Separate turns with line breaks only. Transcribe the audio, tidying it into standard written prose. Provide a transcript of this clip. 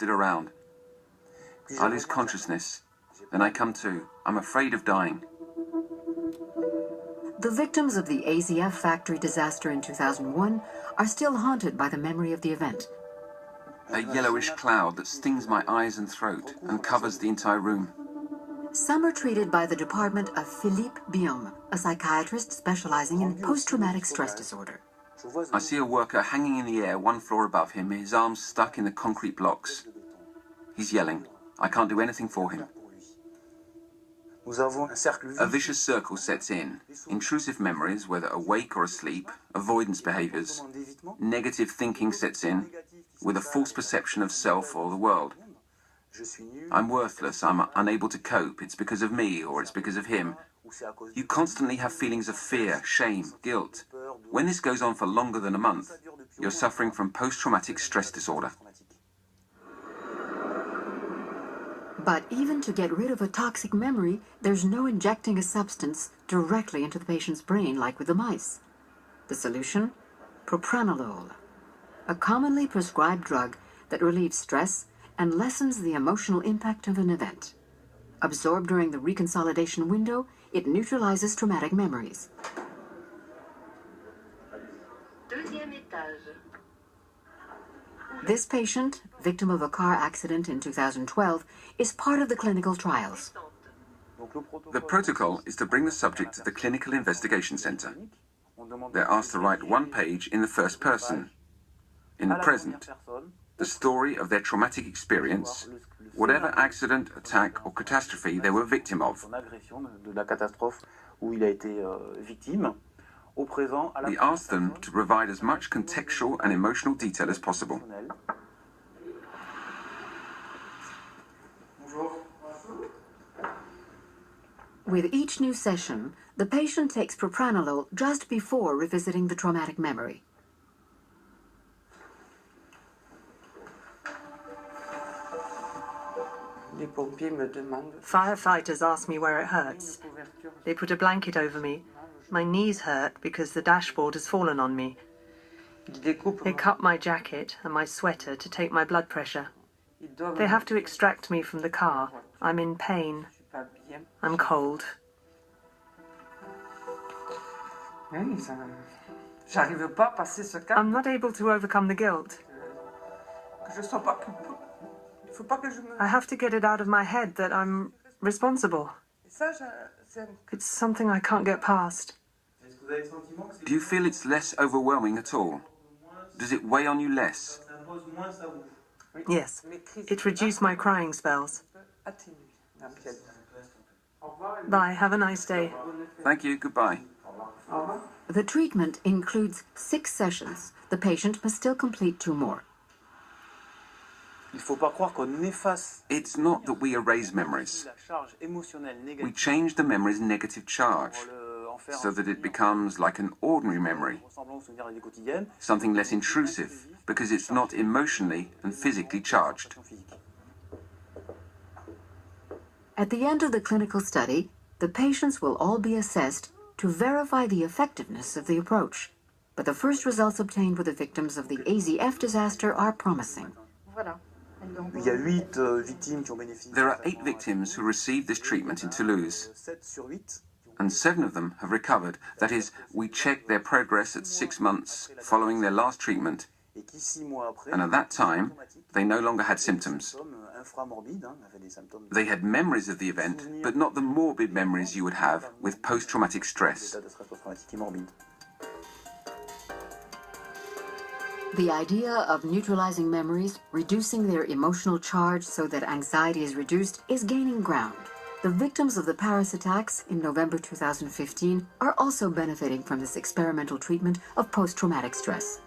drifted around. I lose consciousness, then I come to. I'm afraid of dying.
The victims of the AZF factory disaster in 2001 are still haunted by the memory of the event.
A yellowish cloud that stings my eyes and throat and covers the entire room.
Some are treated by the department of Philippe Biom, a psychiatrist specializing in post-traumatic stress disorder.
I see a worker hanging in the air 1 floor above him, his arms stuck in the concrete blocks. He's yelling. I can't do anything for him. A vicious circle sets in. Intrusive memories, whether awake or asleep, avoidance behaviors. Negative thinking sets in, with a false perception of self or the world. I'm worthless, I'm unable to cope, it's because of me or it's because of him. You constantly have feelings of fear, shame, guilt. When this goes on for longer than a month, you're suffering from post-traumatic stress disorder.
But even to get rid of a toxic memory, there's no injecting a substance directly into the patient's brain like with the mice. The solution? Propranolol, a commonly prescribed drug that relieves stress and lessens the emotional impact of an event. Absorbed during the reconsolidation window, it neutralizes traumatic memories. This patient, victim of a car accident in 2012, is part of the clinical trials.
The protocol is to bring the subject to the clinical investigation center. They're asked to write 1 page in the first person, in the present, the story of their traumatic experience, whatever accident, attack or catastrophe they were victim of. We ask them to provide as much contextual and emotional detail as possible.
With each new session, the patient takes propranolol just before revisiting the traumatic memory.
Firefighters ask me where it hurts. They put a blanket over me. My knees hurt because the dashboard has fallen on me. They cut my jacket and my sweater to take my blood pressure. They have to extract me from the car. I'm in pain. I'm cold. I'm not able to overcome the guilt. I have to get it out of my head that I'm responsible. It's something I can't get past.
Do you feel it's less overwhelming at all? Does it weigh on you less?
Yes, it reduced my crying spells. Bye, have a nice day.
Thank you, goodbye.
The treatment includes 6 sessions. The patient must still complete 2 more.
It's not that we erase memories. We change the memory's negative charge so that it becomes like an ordinary memory, something less intrusive because it's not emotionally and physically charged.
At the end of the clinical study, the patients will all be assessed to verify the effectiveness of the approach. But the first results obtained with the victims of the AZF disaster are promising.
There are 8 victims who received this treatment in Toulouse, and 7 of them have recovered. That is, we checked their progress at 6 months following their last treatment, and at that time, they no longer had symptoms. They had memories of the event, but not the morbid memories you would have with post-traumatic stress.
The idea of neutralizing memories, reducing their emotional charge so that anxiety is reduced, is gaining ground. The victims of the Paris attacks in November 2015 are also benefiting from this experimental treatment of post-traumatic stress.